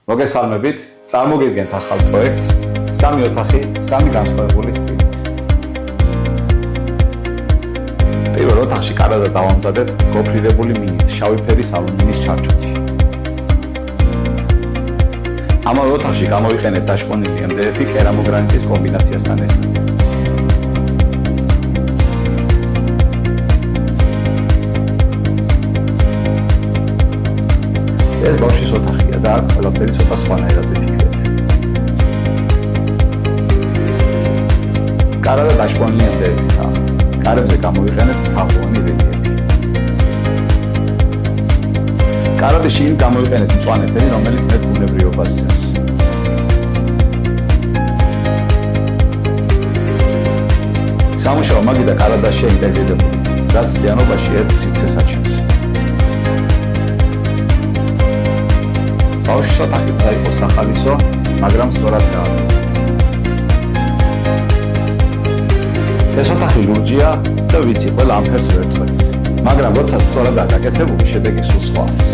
მოგესალმებით, წარმოგიდგენთ ახალ პროექტს, 3 ოთახი, 3 განსხვავებული სტილით. პირველ ოთახში კარადა დავამზადეთ გოფრირებული მინით, შავი ფერის ალუმინის ჩარჩოთი. ამავე ოთახში გამოვიყენეთ დაშკონილი MDF კერამოგრანიტის კომბინაციასთან ერთად. ეს ბავშვის ოთახია და ყველაფერი ცოტა სხვანაირად ვიფიქრეთ. კარადა დაშკონილი MDF-ია. კარებზე გამოვიყენეთ თაღოვანი რელიეფი. კარადის შიგნით გამოვიყენეთ მწვანე ფერი, რომელიც მეტ ბუნებრივობას სცემს. სამუშაო მაგიდა კარადაშია ინტეგრირებული, რაც მთლიანობაში ერთ სივრცეს აჩენს. ბავშვის ოთახი უნდა იყოს სახალისო, მაგრამ სწორად გააზრდა. ეს ოთახი ლურჯია და ვიცი ყველა ამ ფერს ვერ წყვეტს, მაგრამ როდესაც სწორადაა გაკეთებული, შედეგი სულ სხვა არის.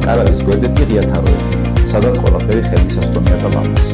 კარადის გვერდით კი ღია თაროები, სადაც ყველაფერი ხელმისაწვდომია და ლამაზი.